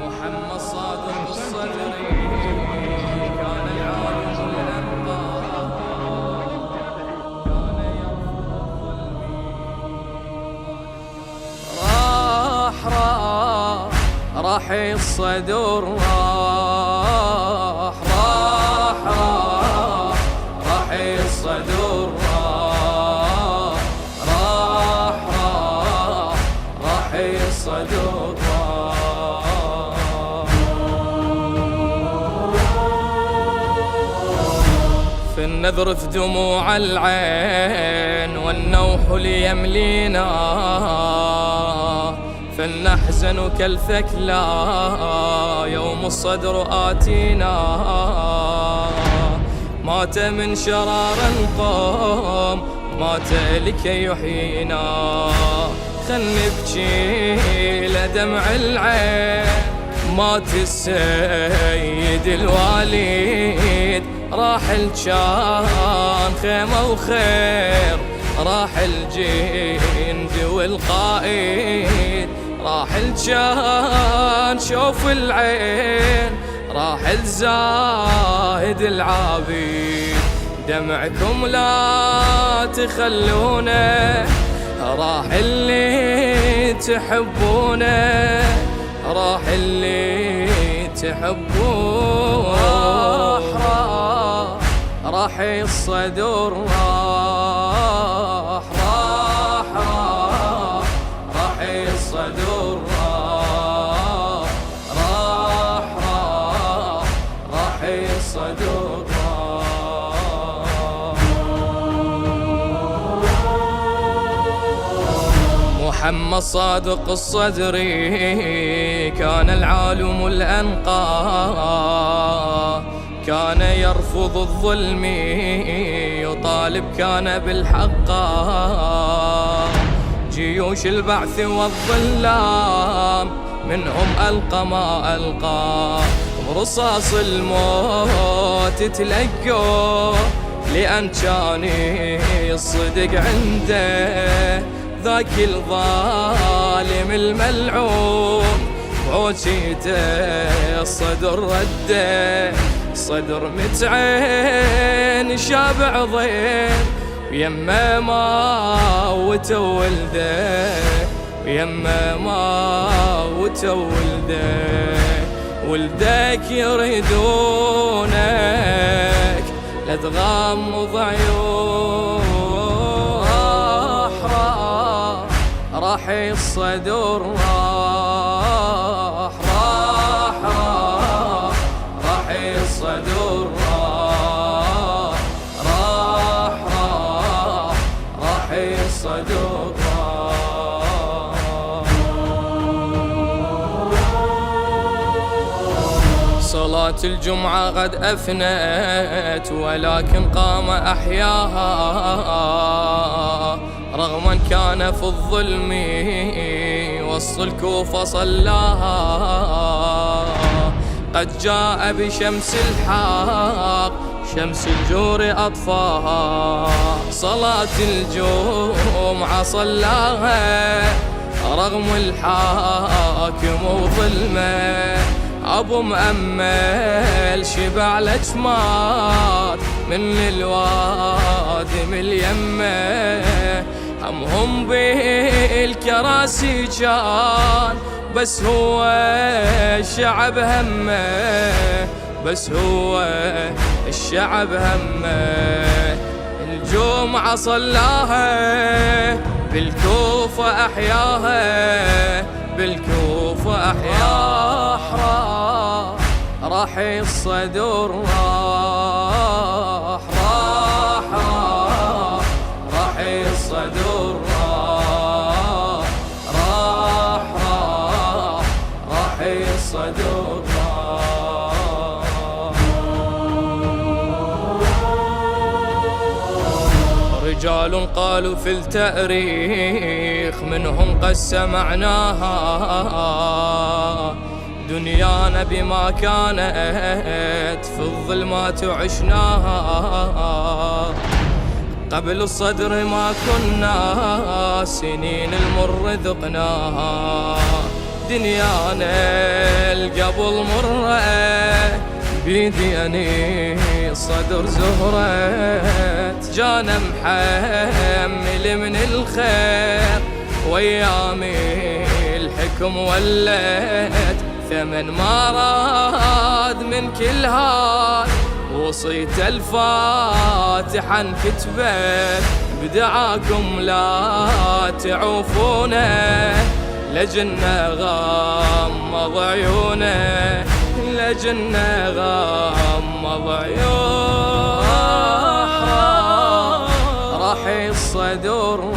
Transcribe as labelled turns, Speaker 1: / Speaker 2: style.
Speaker 1: محمد صادق الصدري كان العالم الأنقى، كان يرفض الظلم. راح الصدر راح الصدر راح الصدر. في النذر في دموع العين والنوح ليملينا، فلنحزن كالثكلى يوم الصدر آتينا. مات من شرار القوم مات لكي يحيينا، خل نبكي لدمع العين. مات السيد الوالد راحل كان خيمة وخير، راح الجند والقائد راحل كان شوف العين، راحل زاهد العابد دمعكم لا تخلونه، راح اللي تحبونه، راح اللي تحبونه. راح الصدر راح الصدر راح الصدر. محمد صادق الصدري كان العالم الأنقى، كان يرفض الظلم يطالب كان بالحق. جيوش البعث والظلام منهم ألقى ما ألقى، برصاص الموت تلقوا لأن كان الصدق عنده. ذاك الظالم الملعون بعوسيته الصدر رده، صدر متعين شابع ضير ويما ما وتولده، ويما ما وتولده. ولدك يريدونك لا تغمض عيون. راح الصدر راح الصدر راح الصدر. صلاة الجمعة قد أفنت ولكن قام أحياها، رغما كان في الظلم وسط الكوفة صلاها. قد جاء بشمس الحق شمس الجور أطفاها، صلاة الجمعة صلاها رغم الحاكم وظلمه. أبو مأمل شبع لجمات من الوادم اليمه، همهم بالكراسي كان بس هو الشعب همه، بس هو الشعب همه. الجمعة صلاها بالكوفة أحياها، بالكوفة أحياها. راح الصدر راح الصدر راح الصدر. رجال قالوا في التاريخ منهم قد سمعناها، دنيانا بما كانت في الظلمات عشناها. قبل الصدر ما كنا، سنين المر ذقناها. دنيانا القبل مرة، بيديني الصدر زهرة. جانا محمل من الخير، وايامي الحكم ولت. ثمن ما راد من كل هاد، وصيت الفاتحة انكتبت. بدعاكم لا تعوفونه، لجنة غمض عيونه، لجنة غمض عيونه. راح الصدر